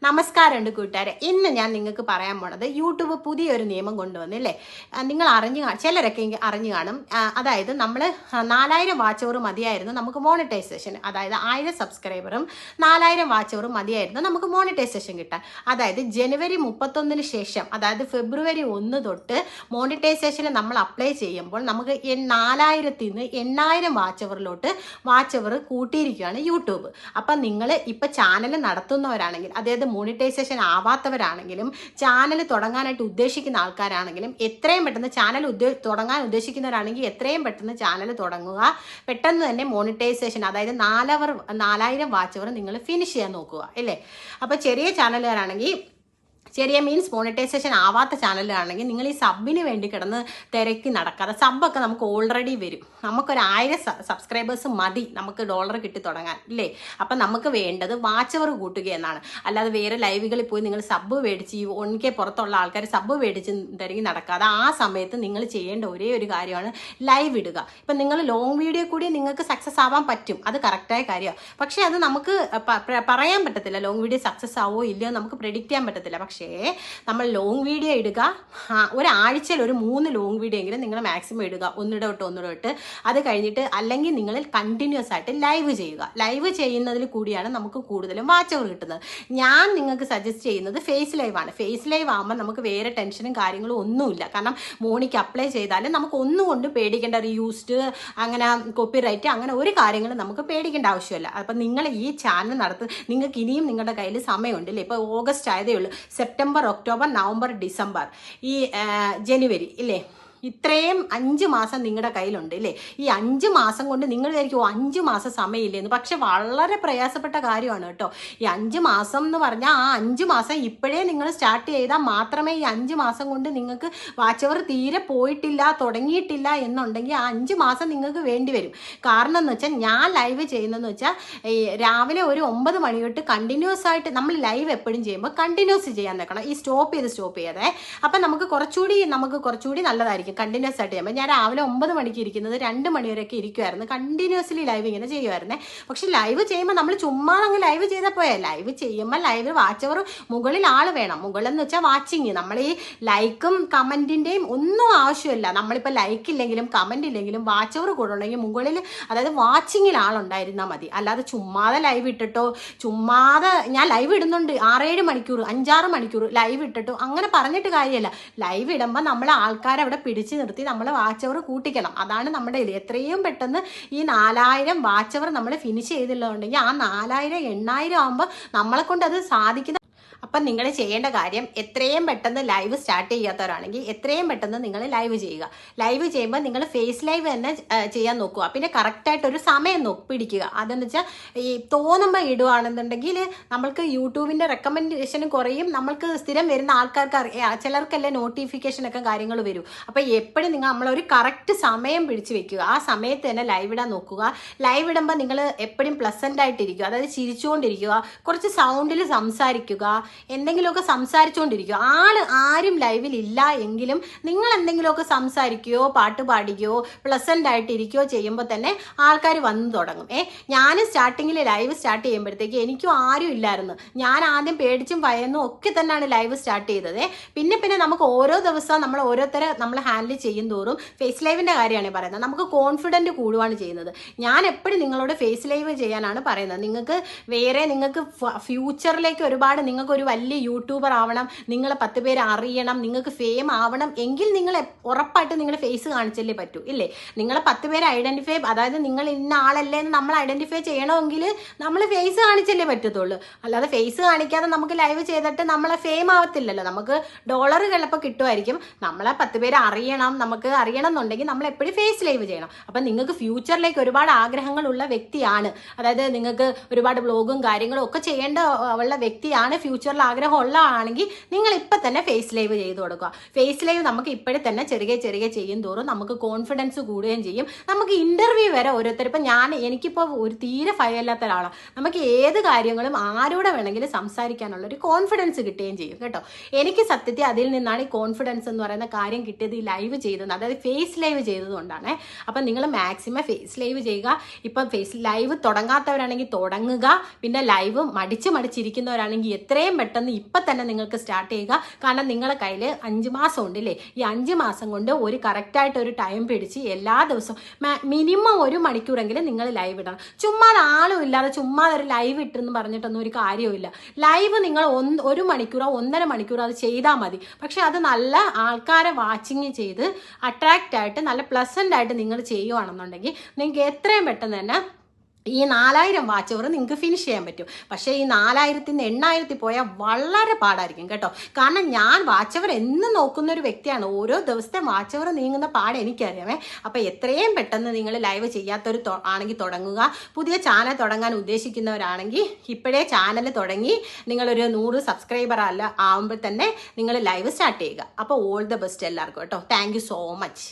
നമസ്കാരമുണ്ട് കൂട്ടുകാരെ. ഇന്ന് ഞാൻ നിങ്ങൾക്ക് പറയാൻ പോണത് യൂട്യൂബ് പുതിയൊരു നിയമം കൊണ്ടുവന്നില്ലേ. നിങ്ങൾ ചിലരൊക്കെ അറിഞ്ഞു കാണും. അതായത് നമ്മൾ 4000 വാച്ച് അവർ മതിയായിരുന്നു നമുക്ക് മോണിറ്റൈസേഷൻ. അതായത് 1000 സബ്സ്ക്രൈബറും 4000 വാച്ച് അവർ മതിയായിരുന്നു നമുക്ക് മോണിറ്റൈസേഷൻ കിട്ടാൻ. അതായത് ജനുവരി 31 ശേഷം, അതായത് ഫെബ്രുവരി 1 തൊട്ട് മോണിറ്റൈസേഷന് നമ്മൾ അപ്ലൈ ചെയ്യുമ്പോൾ നമുക്ക് 4000 നിന്ന് 8000 വാച്ച് അവർ കൂട്ടിയിരിക്കുകയാണ് യൂട്യൂബ്. അപ്പം നിങ്ങൾ ഇപ്പം ചാനൽ നടത്തുന്നവരാണെങ്കിൽ, അതായത് മോണിറ്റൈസേഷൻ ആവാത്തവരാണെങ്കിലും ചാനൽ തുടങ്ങാനായിട്ട് ഉദ്ദേശിക്കുന്ന ആൾക്കാരാണെങ്കിലും എത്രയും പെട്ടെന്ന് ചാനൽ തുടങ്ങാൻ ഉദ്ദേശിക്കുന്നവരാണെങ്കിൽ എത്രയും പെട്ടെന്ന് ചാനൽ തുടങ്ങുക. പെട്ടെന്ന് തന്നെ മോണിറ്റൈസേഷൻ, അതായത് 4000 വാച്ച് അവർ നിങ്ങൾ ഫിനിഷ് ചെയ്യാൻ നോക്കുക അല്ലേ. അപ്പോൾ ചെറിയ ചാനലുകാരാണെങ്കിൽ, ചെറിയ മീൻസ് മോണിറ്റൈസേഷൻ ആവാത്ത ചാനലാണെങ്കിൽ നിങ്ങൾ ഈ സബിന് വേണ്ടി കിടന്ന് തിരക്കി നടക്കാതെ, സബ്ബൊക്കെ നമുക്ക് ഓൾറെഡി വരും. നമുക്കൊരു 1000 സബ്സ്ക്രൈബേഴ്സ് മതി നമുക്ക് ഡോളർ കിട്ടി തുടങ്ങാൻ ഇല്ലേ. അപ്പം നമുക്ക് വേണ്ടത് വാച്ച് അവർ കൂട്ടുക എന്നാണ്. അല്ലാതെ വേറെ ലൈവുകളിൽ പോയി നിങ്ങൾ സബ് മേടിച്ച് 1K പുറത്തുള്ള ആൾക്കാർ സബ് മേടിച്ച് തിരക്കി നടക്കാതെ ആ സമയത്ത് നിങ്ങൾ ചെയ്യേണ്ട ഒരേ ഒരു കാര്യമാണ് ലൈവ് ഇടുക. ഇപ്പം നിങ്ങൾ ലോങ് വീഡിയോ കൂടി നിങ്ങൾക്ക് സക്സസ് ആവാൻ പറ്റും, അത് കറക്റ്റായ കാര്യമാണ്. പക്ഷേ അത് നമുക്ക് പറയാൻ പറ്റത്തില്ല. ലോങ് വീഡിയോ സക്സസ് ആവോ ഇല്ലയോ നമുക്ക് പ്രെഡിക്റ്റ് ചെയ്യാൻ പറ്റത്തില്ല. പക്ഷേ നമ്മൾ ലോങ് വീഡിയോ ഇടുക. ഒരാഴ്ചയിൽ ഒരു 3 ലോങ് വീഡിയോ എങ്കിലും നിങ്ങൾ മാക്സിമം ഇടുക, ഒന്നിടവിട്ട്. അത് കഴിഞ്ഞിട്ട് അല്ലെങ്കിൽ നിങ്ങൾ കണ്ടിന്യൂസ് ആയിട്ട് ലൈവ് ചെയ്യുക. ലൈവ് ചെയ്യുന്നതിൽ കൂടിയാണ് നമുക്ക് കൂടുതലും വാച്ച് അവർ കിട്ടുന്നത്. ഞാൻ നിങ്ങൾക്ക് സജസ്റ്റ് ചെയ്യുന്നത് ഫേസ് ലൈവ് ആണ്. ഫേസ് ലൈവ് ആകുമ്പോൾ നമുക്ക് വേറെ ടെൻഷനും കാര്യങ്ങളും ഒന്നുമില്ല. കാരണം മോണിക്ക് അപ്ലൈ ചെയ്താലും നമുക്ക് ഒന്നുകൊണ്ടും പേടിക്കേണ്ട, റീയൂസ്ഡ് അങ്ങനെ കോപ്പിറൈറ്റ് അങ്ങനെ ഒരു കാര്യങ്ങളും നമുക്ക് പേടിക്കേണ്ട ആവശ്യമില്ല. അപ്പം നിങ്ങൾ ഈ ചാനൽ നിങ്ങൾക്ക് ഇനിയും നിങ്ങളുടെ കയ്യിൽ സമയമുണ്ടല്ലേ. ഇപ്പോൾ ഓഗസ്റ്റ് ആയതേ ഉള്ളൂ. സെപ്റ്റംബർ, ഒക്ടോബർ, നവംബർ, ഡിസംബർ, ഈ ജനുവരി ഇല്ലേ, ഇത്രയും 5 മാസം നിങ്ങളുടെ കയ്യിലുണ്ട് ഇല്ലേ. ഈ 5 മാസം കൊണ്ട് നിങ്ങൾ വിചാരിക്കും 5 മാസം സമയമില്ലെന്ന്. പക്ഷെ വളരെ പ്രയാസപ്പെട്ട കാര്യമാണ് കേട്ടോ. ഈ 5 മാസം എന്ന് പറഞ്ഞാൽ ആ 5 മാസം ഇപ്പോഴേ നിങ്ങൾ സ്റ്റാർട്ട് ചെയ്താൽ മാത്രമേ ഈ 5 മാസം കൊണ്ട് നിങ്ങൾക്ക് വാച്ച് അവർ തീരെ പോയിട്ടില്ല, തുടങ്ങിയിട്ടില്ല എന്നുണ്ടെങ്കിൽ ആ 5 മാസം നിങ്ങൾക്ക് വേണ്ടി വരും. കാരണം എന്ന് വെച്ചാൽ ഞാൻ ലൈവ് ചെയ്യുന്നതെന്ന് വെച്ചാൽ ഈ രാവിലെ ഒരു 9 മണി തൊട്ട് കണ്ടിന്യൂസ് ആയിട്ട് നമ്മൾ ലൈവ് എപ്പോഴും ചെയ്യുമ്പോൾ കണ്ടിന്യൂസ് ചെയ്യാൻ നിൽക്കണം. ഈ സ്റ്റോപ്പ് ചെയ്യാതെ. അപ്പം നമുക്ക് കുറച്ചുകൂടി നല്ലതായിരിക്കും കണ്ടിന്യൂസ് ആയിട്ട് ചെയ്യുമ്പോൾ. ഞാൻ രാവിലെ 9 മണിക്ക് ഇരിക്കുന്നത് 2 മണി വരെയൊക്കെ ഇരിക്കുമായിരുന്നു. കണ്ടിന്യൂസ്ലി ലൈവ് ഇങ്ങനെ ചെയ്യുമായിരുന്നേ. പക്ഷെ ലൈവ് ചെയ്യുമ്പോൾ നമ്മൾ ചുമ്മാ അങ്ങ് ലൈവ് ചെയ്താൽ പോയാൽ, ലൈവ് ചെയ്യുമ്പോൾ ലൈവ് വാച്ച് അവർ മുകളിൽ ആൾ വേണം. മുകളെന്ന് വെച്ചാൽ വാച്ചിങ്. നമ്മൾ ഈ ലൈക്കും കമൻറ്റിൻ്റെയും ഒന്നും ആവശ്യമില്ല. നമ്മളിപ്പോൾ ലൈക്ക് ഇല്ലെങ്കിലും കമൻറ്റ് ഇല്ലെങ്കിലും വാച്ച് അവർ കൂടെ ഉണ്ടെങ്കിൽ മുകളിൽ, അതായത് വാച്ചിങ്ങിൽ ആളുണ്ടായിരുന്നാൽ മതി. അല്ലാതെ ചുമ്മാതെ ലൈവ് ഇട്ടിട്ടോ, ചുമ്മാതെ ഞാൻ ലൈവ് ഇടുന്നുണ്ട് 6-7 മണിക്കൂർ 5-6 മണിക്കൂർ ലൈവ് ഇട്ടിട്ടോ അങ്ങനെ പറഞ്ഞിട്ട് കാര്യമല്ല. ലൈവ് ഇടുമ്പോൾ നമ്മൾ ആൾക്കാരെ അവിടെ പിടിച്ച് നിർത്തി നമ്മൾ വാച്ച് അവർ കൂട്ടിക്കണം. അതാണ് നമ്മുടെ ഇത്. എത്രയും പെട്ടെന്ന് ഈ 4000 വാച്ച് അവർ നമ്മൾ ഫിനിഷ് ചെയ്തിട്ടുണ്ടെങ്കിൽ ആ 4000 8000 ആകുമ്പോൾ നമ്മളെ കൊണ്ട് അത് സാധിക്കുന്ന. അപ്പം നിങ്ങൾ ചെയ്യേണ്ട കാര്യം, എത്രയും പെട്ടെന്ന് ലൈവ് സ്റ്റാർട്ട് ചെയ്യാത്തവരാണെങ്കിൽ എത്രയും പെട്ടെന്ന് നിങ്ങൾ ലൈവ് ചെയ്യുക. ലൈവ് ചെയ്യുമ്പോൾ നിങ്ങൾ ഫേസ് ലൈവ് തന്നെ ചെയ്യാൻ നോക്കുക. പിന്നെ കറക്റ്റായിട്ടൊരു സമയം പിടിക്കുക. അതെന്ന് വെച്ചാൽ ഈ തോന്നുമ്പോൾ ഇടുകയാണെന്നുണ്ടെങ്കിൽ നമ്മൾക്ക് യൂട്യൂബിൻ്റെ റെക്കമെൻഡേഷനും കുറയും. നമ്മൾക്ക് സ്ഥിരം വരുന്ന ആൾക്കാർക്ക് ചിലർക്കല്ലേ നോട്ടിഫിക്കേഷനൊക്കെ കാര്യങ്ങൾ വരും. അപ്പോൾ എപ്പോഴും നമ്മളൊരു കറക്റ്റ് സമയം പിടിച്ച് വെക്കുക. ആ സമയത്ത് തന്നെ ലൈവ് ഇടാൻ നോക്കുക. ലൈവ് ഇടുമ്പോൾ നിങ്ങൾ എപ്പോഴും പ്ലസൻ്റ് ആയിട്ടിരിക്കുക, അതായത് ചിരിച്ചുകൊണ്ടിരിക്കുക, കുറച്ച് സൗണ്ടിൽ സംസാരിക്കുക, എന്തെങ്കിലുമൊക്കെ സംസാരിച്ചുകൊണ്ടിരിക്കുക. ആരും ലൈവിൽ ഇല്ല എങ്കിലും നിങ്ങൾ എന്തെങ്കിലുമൊക്കെ സംസാരിക്കുകയോ പാട്ട് പാടുകയോ പ്ലസൻ്റ് ആയിട്ടിരിക്കുകയോ ചെയ്യുമ്പോൾ തന്നെ ആൾക്കാർ വന്നു തുടങ്ങും. ഞാൻ സ്റ്റാർട്ടിങ്ങിൽ ലൈവ് സ്റ്റാർട്ട് ചെയ്യുമ്പോഴത്തേക്ക് എനിക്കും ആരും ഇല്ലായിരുന്നു. ഞാൻ ആദ്യം പേടിച്ചും ഭയന്നും ഒക്കെ തന്നെയാണ് ലൈവ് സ്റ്റാർട്ട് ചെയ്തത്. പിന്നെ നമുക്ക് ഓരോ ദിവസവും നമ്മൾ ഓരോരുത്തരെ നമ്മൾ ഹാൻഡിൽ ചെയ്യും തോറും, ഫേസ് ലൈവിൻ്റെ കാര്യമാണ് പറയുന്നത്, നമുക്ക് കോൺഫിഡൻറ്റ് കൂടുകയാണ് ചെയ്യുന്നത്. ഞാൻ എപ്പോഴും നിങ്ങളോട് ഫേസ് ലൈവ് ചെയ്യാനാണ് പറയുന്നത്. നിങ്ങൾക്ക് ഫ്യൂച്ചറിലേക്ക് ഒരുപാട് ഒരു വലിയ യൂട്യൂബർ ആവണം, നിങ്ങൾ 10 പേര് അറിയണം, നിങ്ങൾക്ക് ഫെയിം ആവണം എങ്കിൽ നിങ്ങൾ ഉറപ്പായിട്ട് നിങ്ങളുടെ ഫേസ് കാണിച്ചല്ലേ പറ്റൂ ഇല്ലേ. നിങ്ങളെ 10 പേര് ഐഡന്റിഫൈ, അതായത് നിങ്ങൾ ഇന്ന ആളല്ലേ എന്ന് നമ്മൾ ഐഡന്റിഫൈ ചെയ്യണമെങ്കിൽ നമ്മൾ ഫേസ് കാണിച്ചല്ലേ പറ്റത്തുള്ളൂ. അല്ലാതെ ഫേസ് കാണിക്കാതെ നമുക്ക് ലൈവ് ചെയ്തിട്ട് നമ്മളെ ഫെയിം ആവത്തില്ലല്ലോ. നമുക്ക് ഡോളർ ചിലപ്പോൾ കിട്ടുമായിരിക്കും. നമ്മളെ 10 പേര് നമുക്ക് അറിയണം എന്നുണ്ടെങ്കിൽ നമ്മൾ എപ്പോഴും ഫേസ് ലൈവ് ചെയ്യണം. അപ്പം നിങ്ങൾക്ക് ഫ്യൂച്ചറിലേക്ക് ഒരുപാട് ആഗ്രഹങ്ങളുള്ള വ്യക്തിയാണ്, അതായത് നിങ്ങൾക്ക് ഒരുപാട് ബ്ലോഗും കാര്യങ്ങളും ഒക്കെ ചെയ്യേണ്ട ഉള്ള വ്യക്തിയാണ്, ഫ്യൂച്ചറിൽ ആഗ്രഹമുള്ള ആണെങ്കിൽ നിങ്ങൾ ഇപ്പം തന്നെ ഫേസ് ലൈവ് ചെയ്ത് കൊടുക്കുക. ഫേസ് ലൈവ് നമുക്ക് ഇപ്പോഴും തന്നെ ചെറിയ ചെയ്യും തോറും നമുക്ക് കോൺഫിഡൻസ് കൂടുകയും ചെയ്യും. നമുക്ക് ഇന്റർവ്യൂ വരെ ഓരോരുത്തർ, ഇപ്പം എനിക്കിപ്പോൾ ഒരു തീരെ ഭയമില്ലാത്ത ഒരാളാണ്. നമുക്ക് ഏത് കാര്യങ്ങളും ആരോടെ വേണമെങ്കിലും സംസാരിക്കാനുള്ള ഒരു കോൺഫിഡൻസ് കിട്ടുകയും ചെയ്യും കേട്ടോ. എനിക്ക് സത്യത്തിൽ അതിൽ നിന്നാണ് ഈ കോൺഫിഡൻസ് എന്ന് പറയുന്ന കാര്യം കിട്ടിയത്, ഈ ലൈവ് ചെയ്തത്, അതായത് ഫേസ് ലൈവ് ചെയ്തതുകൊണ്ടാണ്. അപ്പം നിങ്ങൾ മാക്സിമം ഫേസ് ലൈവ് ചെയ്യുക. ഇപ്പം ഫേസ് ലൈവ് തുടങ്ങാത്തവരാണെങ്കിൽ തുടങ്ങുക. പിന്നെ ലൈവ് മടിച്ചിരിക്കുന്നവരാണെങ്കിൽ എത്രയും പെട്ടെന്ന് ഇപ്പം തന്നെ നിങ്ങൾക്ക് സ്റ്റാർട്ട് ചെയ്യുക. കാരണം നിങ്ങളുടെ കയ്യിൽ 5 മാസം ഉണ്ടല്ലേ. ഈ 5 മാസം കൊണ്ട് ഒരു കറക്റ്റായിട്ട് ഒരു ടൈം പിടിച്ച് എല്ലാ ദിവസവും മിനിമം 1 മണിക്കൂറെങ്കിലും നിങ്ങൾ ലൈവ് ഇടണം. ചുമ്മാ ആളും ഇല്ലാതെ ചുമ്മാ ഒരു ലൈവ് ഇട്ടെന്ന് പറഞ്ഞിട്ടൊന്നും ഒരു കാര്യമില്ല. ലൈവ് നിങ്ങൾ 1 മണിക്കൂറോ 1.5 മണിക്കൂറോ അത് ചെയ്താൽ മതി. പക്ഷെ അത് നല്ല ആൾക്കാരെ വാച്ചിങ് ചെയ്ത് അട്രാക്റ്റ് ആയിട്ട് നല്ല പ്ലസൻ്റ് ആയിട്ട് നിങ്ങൾ ചെയ്യുവാണെന്നുണ്ടെങ്കിൽ നിങ്ങൾക്ക് എത്രയും പെട്ടെന്ന് തന്നെ ഈ 4000 വാച്ച് അവർ നിങ്ങൾക്ക് ഫിനിഷ് ചെയ്യാൻ പറ്റും. പക്ഷേ ഈ 4000-ന് 8000 പോയാൽ വളരെ പാടായിരിക്കും കേട്ടോ. കാരണം ഞാൻ വാച്ച് അവർ എന്നും നോക്കുന്ന ഒരു വ്യക്തിയാണ്. ഓരോ ദിവസത്തെ വാച്ച് അവർ നീങ്ങുന്ന പാട് എനിക്കറിയാമേ. അപ്പോൾ എത്രയും പെട്ടെന്ന് നിങ്ങൾ ലൈവ് ചെയ്യാത്തൊരു ആണെങ്കിൽ തുടങ്ങുക. പുതിയ ചാനൽ തുടങ്ങാൻ ഉദ്ദേശിക്കുന്നവരാണെങ്കിൽ ഇപ്പോഴേ ചാനൽ തുടങ്ങി നിങ്ങളൊരു 100 സബ്സ്ക്രൈബർ ആവുമ്പോൾ തന്നെ നിങ്ങൾ ലൈവ് സ്റ്റാർട്ട് ചെയ്യുക. അപ്പോൾ ഓൾ ദ ബെസ്റ്റ് എല്ലാവർക്കും കേട്ടോ. Thank you so much.